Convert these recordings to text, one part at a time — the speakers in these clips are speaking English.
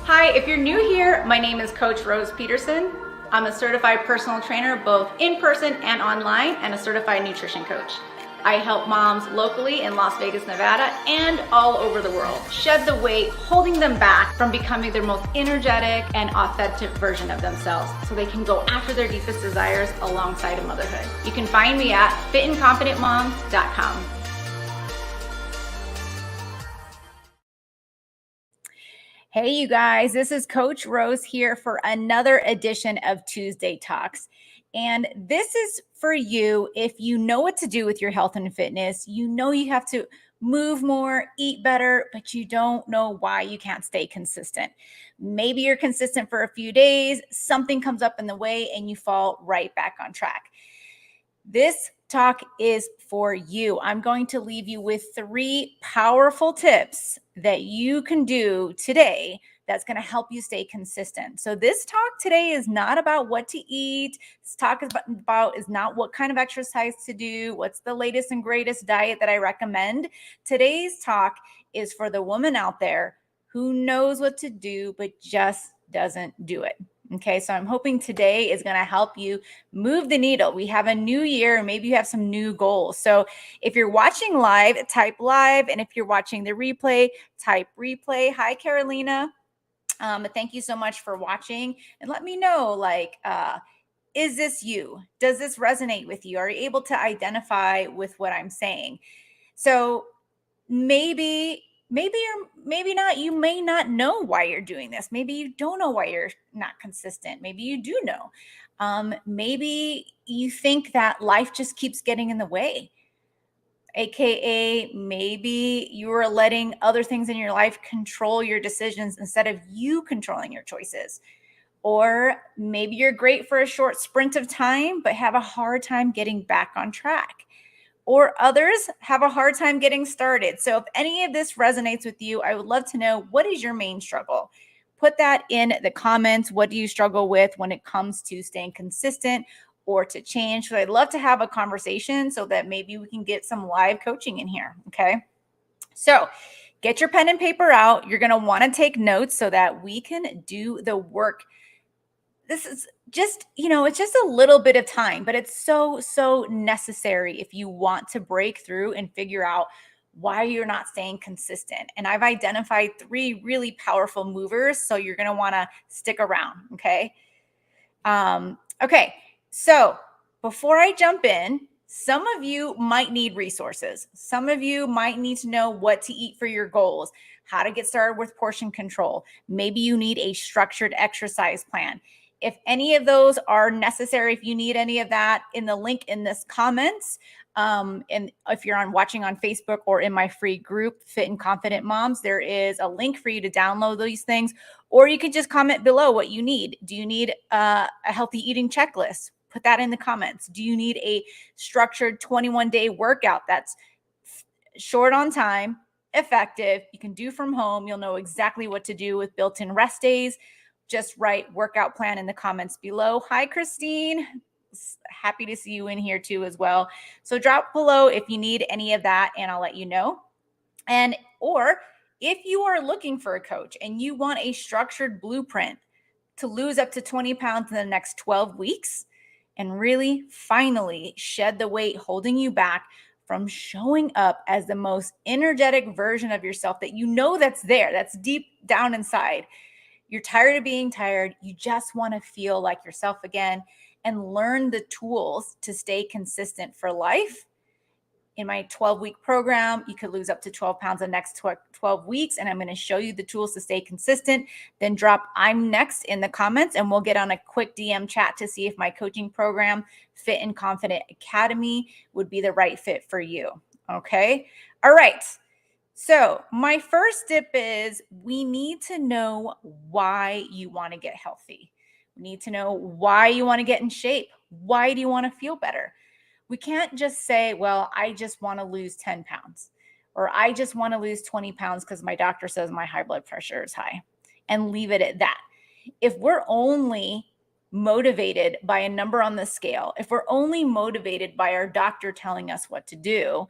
Hi, if you're new here, my name is Coach Rose Peterson. I'm a certified personal trainer, both in person and online, and a certified nutrition coach. I help moms locally in Las Vegas, Nevada, and all over the world shed the weight holding them back from becoming their most energetic and authentic version of themselves so they can go after their deepest desires alongside of motherhood. You can find me at fitandconfidentmoms.com. Hey, you guys, this is Coach Rose here for another edition of Tuesday Talks. And this is for you if you know what to do with your health and fitness. You know you have to move more, eat better, but you don't know why you can't stay consistent. Maybe you're consistent for a few days, something comes up in the way, and you fall right back on track. This talk is for you. I'm going to leave you with 3 powerful tips that you can do today that's going to help you stay consistent. So this talk today is not about what to eat. This talk is not what kind of exercise to do, what's the latest and greatest diet that I recommend. Today's talk is for the woman out there who knows what to do but just doesn't do it. Okay, so I'm hoping today is going to help you move the needle. We have a new year, and maybe you have some new goals. So if you're watching live, type live. And if you're watching the replay, type replay. Hi, Carolina. Thank you so much for watching. And let me know, is this you? Does this resonate with you? Are you able to identify with what I'm saying? So maybe or maybe not, you may not know why you're doing this. Maybe you don't know why you're not consistent. Maybe you do know. Maybe you think that life just keeps getting in the way. AKA, maybe you are letting other things in your life control your decisions instead of you controlling your choices. Or maybe you're great for a short sprint of time, but have a hard time getting back on track. Or others have a hard time getting started. So if any of this resonates with you, I would love to know, what is your main struggle? Put that in the comments. What do you struggle with when it comes to staying consistent or to change? So I'd love to have a conversation so that maybe we can get some live coaching in here. Okay. So get your pen and paper out. You're going to want to take notes so that we can do the work. This is just, it's just a little bit of time, but it's so necessary if you want to break through and figure out why you're not staying consistent. And I've identified 3 really powerful movers, so you're going to want to stick around. Okay. Okay. So before I jump in, some of you might need resources. Some of you might need to know what to eat for your goals, how to get started with portion control. Maybe you need a structured exercise plan. If any of those are necessary, if you need any of that, in the link in this comments, and if you're watching on Facebook or in my free group, Fit and Confident Moms, there is a link for you to download these things, or you can just comment below what you need. Do you need a healthy eating checklist? Put that in the comments. Do you need a structured 21-day workout that's short on time, effective, you can do from home, you'll know exactly what to do with built-in rest days? Just write workout plan in the comments below. Hi, Christine. Happy to see you in here too as well. So drop below if you need any of that and I'll let you know. Or if you are looking for a coach and you want a structured blueprint to lose up to 20 pounds in the next 12 weeks and really finally shed the weight holding you back from showing up as the most energetic version of yourself that you know that's there, that's deep down inside. You're tired of being tired. You just want to feel like yourself again and learn the tools to stay consistent for life. In my 12-week program, you could lose up to 12 pounds in the next 12 weeks, and I'm going to show you the tools to stay consistent. Then drop "I'm next" in the comments, and we'll get on a quick DM chat to see if my coaching program, Fit and Confident Academy, would be the right fit for you. Okay? All right. So my first tip is we need to know why you want to get healthy. We need to know why you want to get in shape. Why do you want to feel better? We can't just say, well, I just want to lose 10 pounds or I just want to lose 20 pounds because my doctor says my high blood pressure is high, and leave it at that. If we're only motivated by a number on the scale, if we're only motivated by our doctor telling us what to do,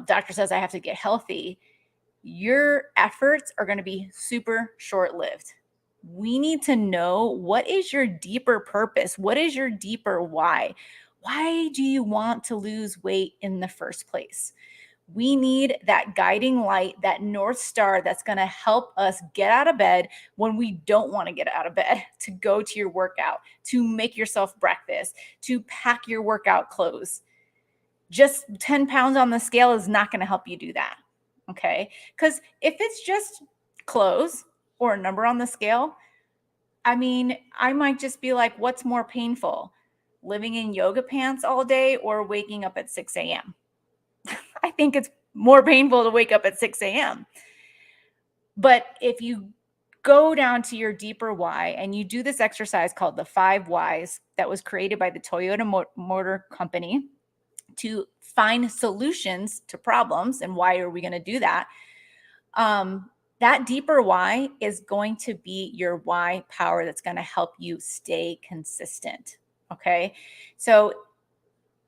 doctor says I have to get healthy, your efforts are going to be super short-lived. We need to know, what is your deeper purpose? What is your deeper why? Why do you want to lose weight in the first place? We need that guiding light, that North Star that's going to help us get out of bed when we don't want to get out of bed, to go to your workout, to make yourself breakfast, to pack your workout clothes. Just 10 pounds on the scale is not going to help you do that. Okay. Because if it's just clothes or a number on the scale, I mean, I might just be like, what's more painful, living in yoga pants all day or waking up at 6 a.m.? I think it's more painful to wake up at 6 a.m. But if you go down to your deeper why and you do this exercise called the 5 whys that was created by the Toyota Motor Company to find solutions to problems, and why are we going to do that? That deeper why is going to be your why power that's going to help you stay consistent. Okay. So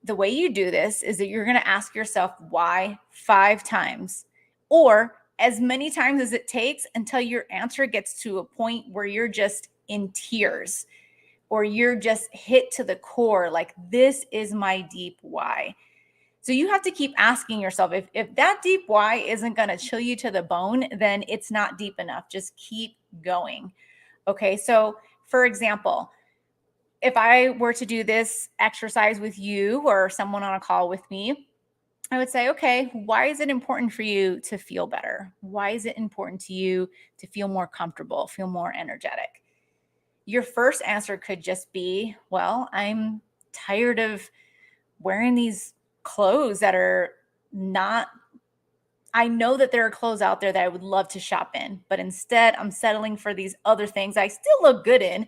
the way you do this is that you're going to ask yourself why 5 times, or as many times as it takes until your answer gets to a point where you're just in tears, or you're just hit to the core, like, this is my deep why. So you have to keep asking yourself, if that deep why isn't going to chill you to the bone, then it's not deep enough. Just keep going. Okay. So for example, if I were to do this exercise with you or someone on a call with me, I would say, okay, why is it important for you to feel better? Why is it important to you to feel more comfortable, feel more energetic? Your first answer could just be, well, I'm tired of wearing these clothes that are not, I know that there are clothes out there that I would love to shop in, but instead I'm settling for these other things I still look good in,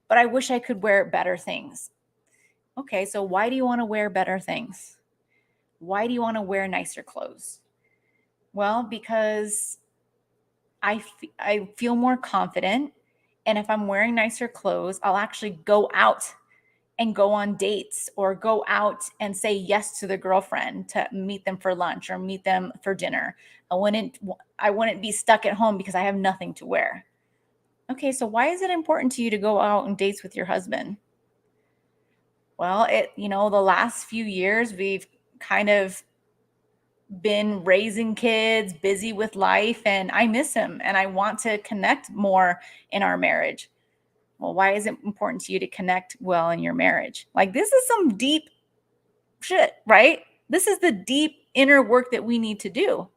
but I wish I could wear better things. Okay, so why do you want to wear better things? Why do you want to wear nicer clothes? Well, because I feel more confident. And if I'm wearing nicer clothes, I'll actually go out and go on dates, or go out and say yes to the girlfriend to meet them for lunch or meet them for dinner. I wouldn't be stuck at home because I have nothing to wear. Okay, so why is it important to you to go out on dates with your husband? Well, the last few years we've kind of been raising kids, busy with life, and I miss him and I want to connect more in our marriage. Well, why is it important to you to connect well in your marriage? Like, this is some deep shit, right? This is the deep inner work that we need to do.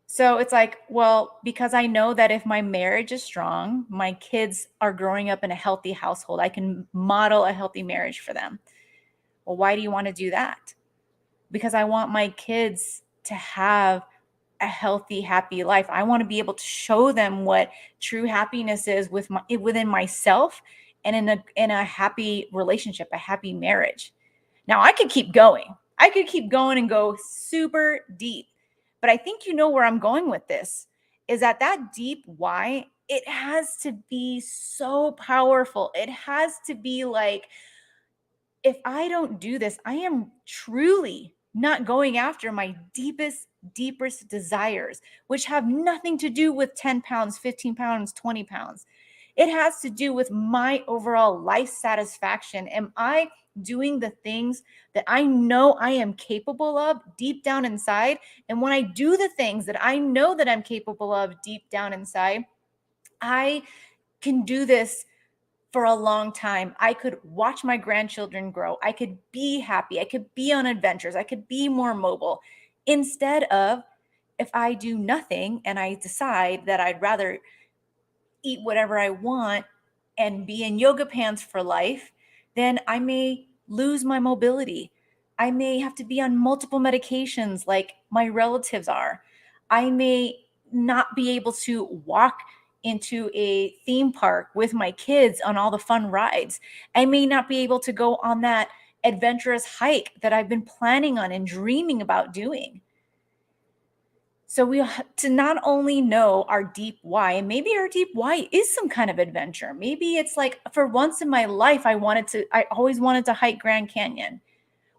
So it's like, well, because I know that if my marriage is strong, my kids are growing up in a healthy household, I can model a healthy marriage for them. Well, why do you want to do that? Because I want my kids to have a healthy, happy life. I want to be able to show them what true happiness is within myself and in a happy relationship, a happy marriage. Now, I could keep going. I could keep going and go super deep. But I think you know where I'm going with this, is that deep why, it has to be so powerful. It has to be like, if I don't do this, I am truly not going after my deepest desires, which have nothing to do with 10 pounds, 15 pounds, 20 pounds. It has to do with my overall life satisfaction. Am I doing the things that I know I am capable of deep down inside? And when I do the things that I know that I'm capable of deep down inside, I can do this for a long time. I could watch my grandchildren grow. I could be happy. I could be on adventures. I could be more mobile. Instead of, if I do nothing and I decide that I'd rather eat whatever I want and be in yoga pants for life, then I may lose my mobility. I may have to be on multiple medications like my relatives are. I may not be able to walk into a theme park with my kids on all the fun rides. I may not be able to go on that adventurous hike that I've been planning on and dreaming about doing. So we have to not only know our deep why, and maybe our deep why is some kind of adventure. Maybe it's like, for once in my life, I always wanted to hike Grand Canyon.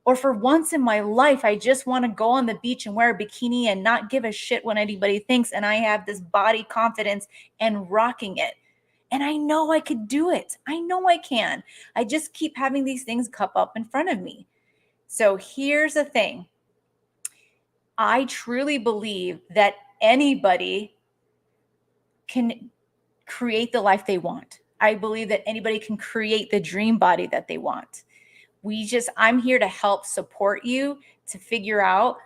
Or for once in my life, I just want to go on the beach and wear a bikini and not give a shit what anybody thinks. And I have this body confidence and rocking it. And I know I could do it. I know I can. I just keep having these things cup up in front of me. So here's the thing. I truly believe that anybody can create the life they want. I believe that anybody can create the dream body that they want. I'm here to help support you to figure out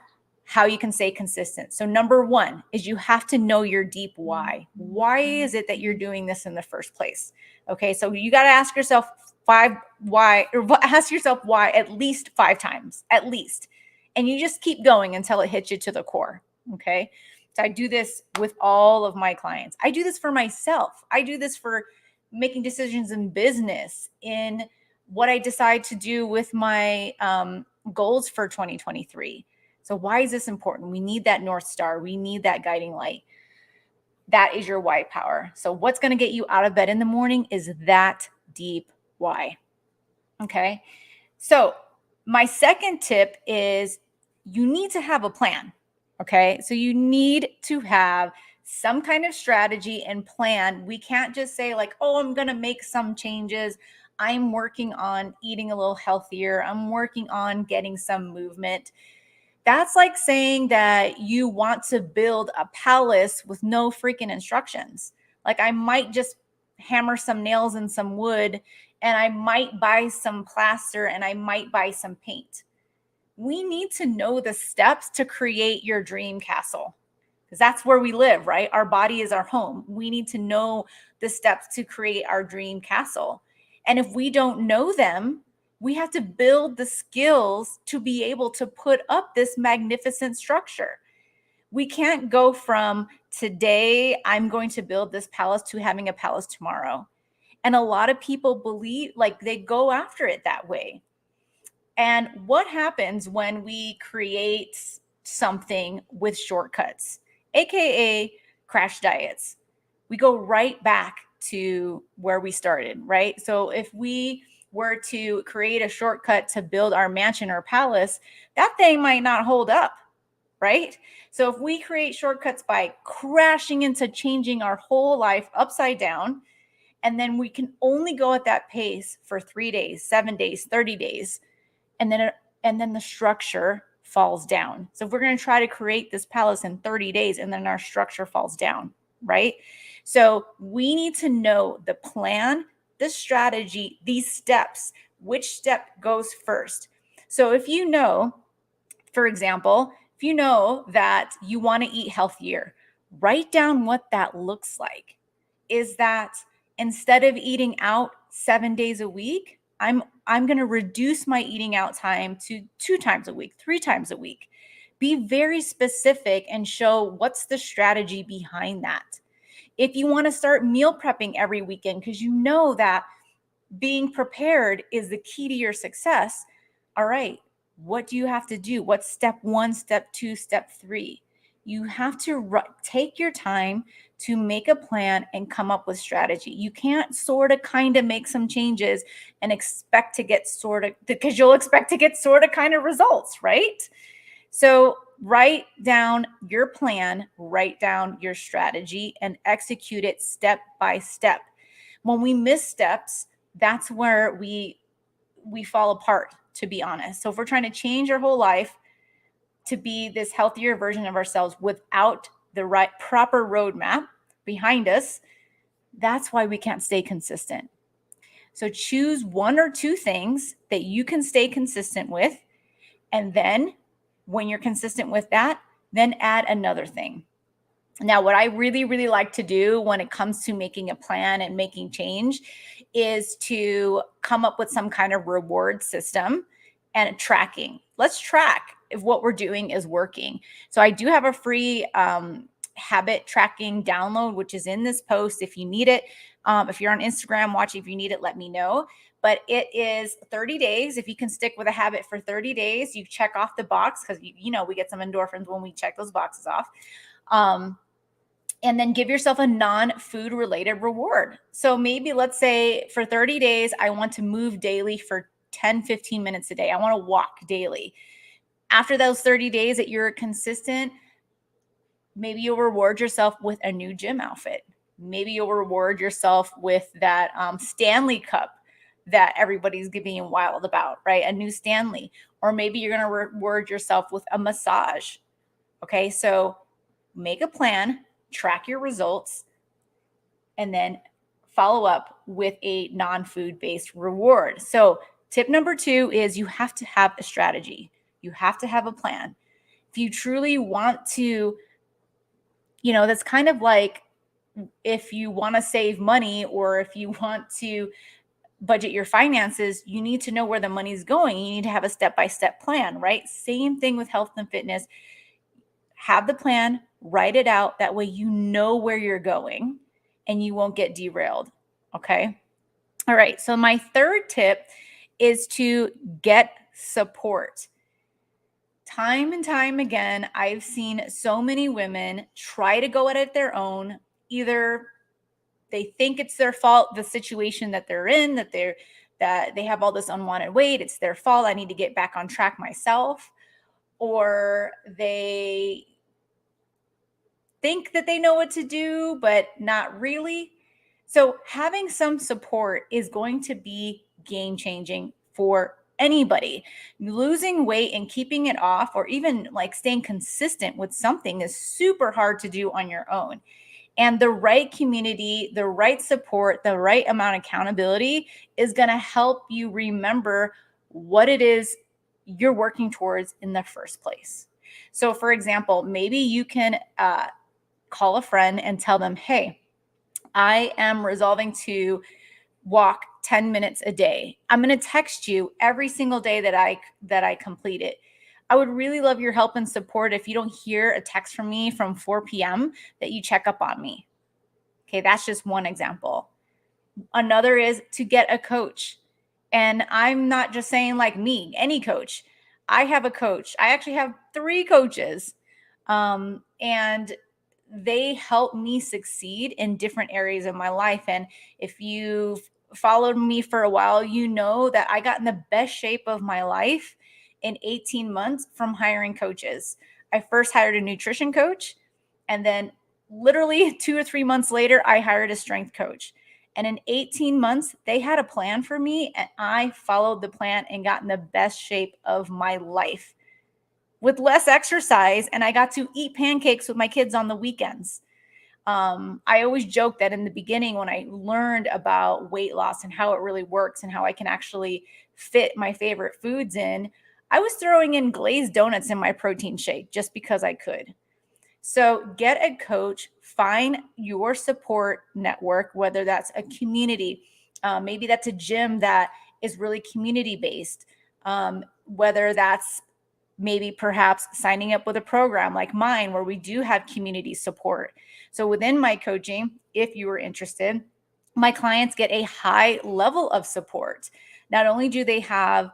how you can stay consistent. So number one is you have to know your deep why. Why is it that you're doing this in the first place? Okay, so you got to ask yourself why at least 5 times, at least. And you just keep going until it hits you to the core. Okay. So I do this with all of my clients. I do this for myself. I do this for making decisions in business, in what I decide to do with my goals for 2023. So why is this important? We need that North Star. We need that guiding light. That is your why power. So what's going to get you out of bed in the morning is that deep why. Okay. So my second tip is you need to have a plan. Okay. So you need to have some kind of strategy and plan. We can't just say like, oh, I'm going to make some changes. I'm working on eating a little healthier. I'm working on getting some movement. That's like saying that you want to build a palace with no freaking instructions. Like I might just hammer some nails and some wood, and I might buy some plaster, and I might buy some paint. We need to know the steps to create your dream castle, because that's where we live, right? Our body is our home. We need to know the steps to create our dream castle. And if we don't know them, we have to build the skills to be able to put up this magnificent structure. We can't go from today, I'm going to build this palace, to having a palace tomorrow. And a lot of people believe, like, they go after it that way. And what happens when we create something with shortcuts, AKA crash diets? We go right back to where we started, right? So if we were to create a shortcut to build our mansion or palace, that thing might not hold up, right? So if we create shortcuts by crashing into changing our whole life upside down, and then we can only go at that pace for 3 days, 7 days, 30 days, and then the structure falls down. So if we're going to try to create this palace in 30 days and then our structure falls down, right? So we need to know the plan, the strategy, these steps, which step goes first. So if you know, for example, if you know that you want to eat healthier, write down what that looks like. Is that instead of eating out 7 days a week, I'm going to reduce my eating out time to 2 times a week, 3 times a week. Be very specific and show what's the strategy behind that. If you want to start meal prepping every weekend because you know that being prepared is the key to your success, all right, what do you have to do? What's step 1, step 2, step 3? You have to take your time to make a plan and come up with strategy. You can't sort of kind of make some changes and expect to get sort of, because you'll expect to get sort of kind of results, right? So write down your plan, write down your strategy, and execute it step by step. When we miss steps, that's where we fall apart, to be honest. So if we're trying to change our whole life to be this healthier version of ourselves without the right proper roadmap behind us, that's why we can't stay consistent. So choose 1 or 2 things that you can stay consistent with. And then when you're consistent with that, then add another thing. Now, what I really, really like to do when it comes to making a plan and making change is to come up with some kind of reward system and tracking. Let's track if what we're doing is working. So I do have a free habit tracking download, which is in this post if you need it. If you're on Instagram watching, if you need it, let me know. But it is 30 days. If you can stick with a habit for 30 days, you check off the box, because you know we get some endorphins when we check those boxes off. And then give yourself a non-food related reward. So maybe let's say for 30 days, I want to move daily for 10, 15 minutes a day. I want to walk daily. After those 30 days that you're consistent, maybe you'll reward yourself with a new gym outfit. Maybe you'll reward yourself with that Stanley Cup that everybody's getting wild about, right? A new Stanley. Or maybe you're going to reward yourself with a massage. Okay, so make a plan, track your results, and then follow up with a non-food based reward. So tip number 2 is you have to have a strategy. You have to have a plan. If you truly want to, that's kind of like if you want to save money or if you want to budget your finances, you need to know where the money's going. You need to have a step-by-step plan, right? Same thing with health and fitness. Have the plan, write it out. That way you know where you're going and you won't get derailed. Okay. All right. So my third tip is to get support. Time and time again, I've seen so many women try to go at it their own. Either they think it's their fault, the situation that they're in, that they have all this unwanted weight, it's their fault, I need to get back on track myself. Or they think that they know what to do, but not really. So having some support is going to be game changing for anybody. Losing weight and keeping it off, or even like staying consistent with something, is super hard to do on your own. And the right community, the right support, the right amount of accountability is going to help you remember what it is you're working towards in the first place. So for example, maybe you can call a friend and tell them, hey, I am resolving to walk 10 minutes a day. I'm going to text you every single day that I complete it. I would really love your help and support. If you don't hear a text from me from 4 p.m., that you check up on me. Okay, that's just one example. Another is to get a coach. And I'm not just saying like me, any coach. I have a coach. I actually have 3 coaches. And they help me succeed in different areas of my life. And if you've followed me for a while, you know that I got in the best shape of my life in 18 months from hiring coaches. I first hired a nutrition coach, and then literally 2 or 3 months later, I hired a strength coach. And in 18 months, they had a plan for me, and I followed the plan and got in the best shape of my life with less exercise. And I got to eat pancakes with my kids on the weekends. I always joke that in the beginning, when I learned about weight loss and how it really works and how I can actually fit my favorite foods in, I was throwing in glazed donuts in my protein shake just because I could. So get a coach, find your support network, whether that's a community, maybe that's a gym that is really community based, whether that's maybe perhaps signing up with a program like mine where we do have community support. So within my coaching, if you are interested, my clients get a high level of support. Not only do they have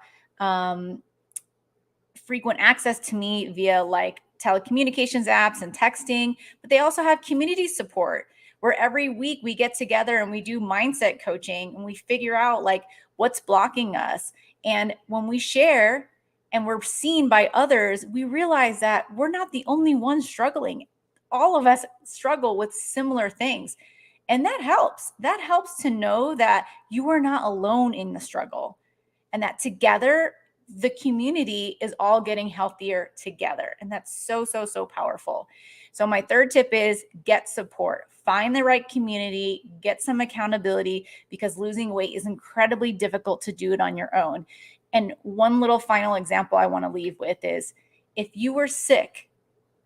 frequent access to me via like telecommunications apps and texting, but they also have community support where every week we get together and we do mindset coaching and we figure out like what's blocking us. And when we share and we're seen by others, we realize that we're not the only ones struggling. All of us struggle with similar things. And that helps. That helps to know that you are not alone in the struggle and that together the community is all getting healthier together. And that's so, so, so powerful. So my third tip is get support. Find the right community, get some accountability, because losing weight is incredibly difficult to do it on your own. And one little final example I want to leave with is, if you were sick,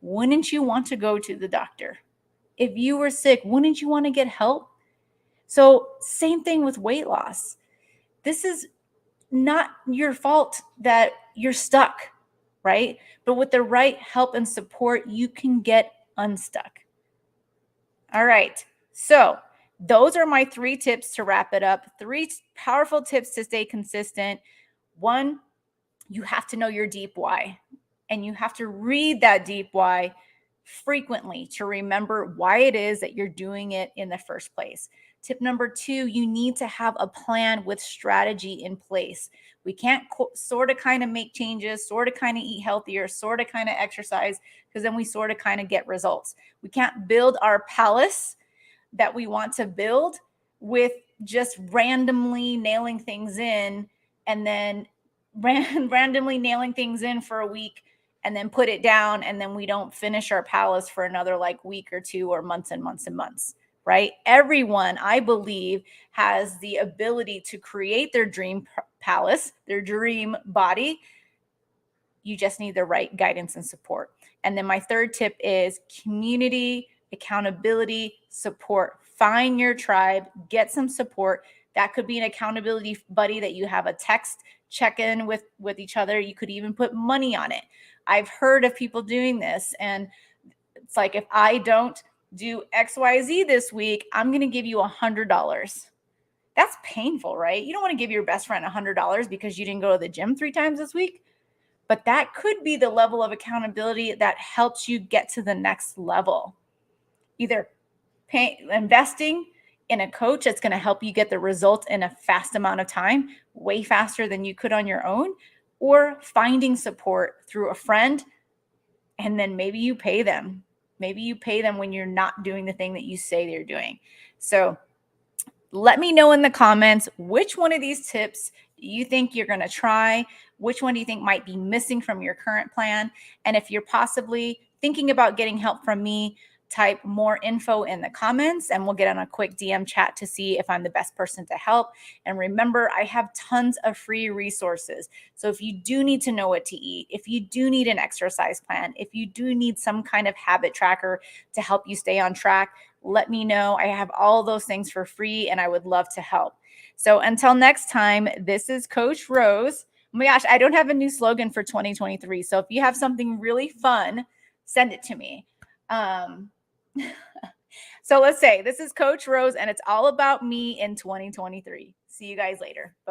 wouldn't you want to go to the doctor? If you were sick, wouldn't you want to get help? So same thing with weight loss. This is not your fault that you're stuck, right? But with the right help and support, you can get unstuck. All right. So those are my 3 tips to wrap it up. 3 powerful tips to stay consistent. 1, you have to know your deep why, and you have to read that deep why frequently to remember why it is that you're doing it in the first place. Tip number 2, you need to have a plan with strategy in place. We can't sort of kind of make changes, sort of kind of eat healthier, sort of kind of exercise, because then we sort of kind of get results. We can't build our palace that we want to build with just randomly nailing things in and then randomly nailing things in for a week and then put it down, and then we don't finish our palace for another like week or two or months and months and months, right? Everyone, I believe, has the ability to create their dream palace, their dream body. You just need the right guidance and support. And then my third tip is community, accountability, support. Find your tribe, get some support. That could be an accountability buddy that you have a text check-in with each other. You could even put money on it. I've heard of people doing this, and it's like, if I don't do XYZ this week, I'm going to give you $100. That's painful, right? You don't want to give your best friend $100 because you didn't go to the gym 3 times this week. But that could be the level of accountability that helps you get to the next level. Either investing in a coach that's going to help you get the result in a fast amount of time, way faster than you could on your own, or finding support through a friend, and then maybe you pay them. Maybe you pay them when you're not doing the thing that you say they're doing. So let me know in the comments, which one of these tips do you think you're going to try? Which one do you think might be missing from your current plan? And if you're possibly thinking about getting help from me, type more info in the comments and we'll get on a quick DM chat to see if I'm the best person to help. And remember, I have tons of free resources. So if you do need to know what to eat, if you do need an exercise plan, if you do need some kind of habit tracker to help you stay on track, let me know. I have all those things for free and I would love to help. So until next time, this is Coach Rose. Oh my gosh, I don't have a new slogan for 2023. So if you have something really fun, send it to me. So let's say this is Coach Rose and it's all about me in 2023. See you guys later. Bye-bye.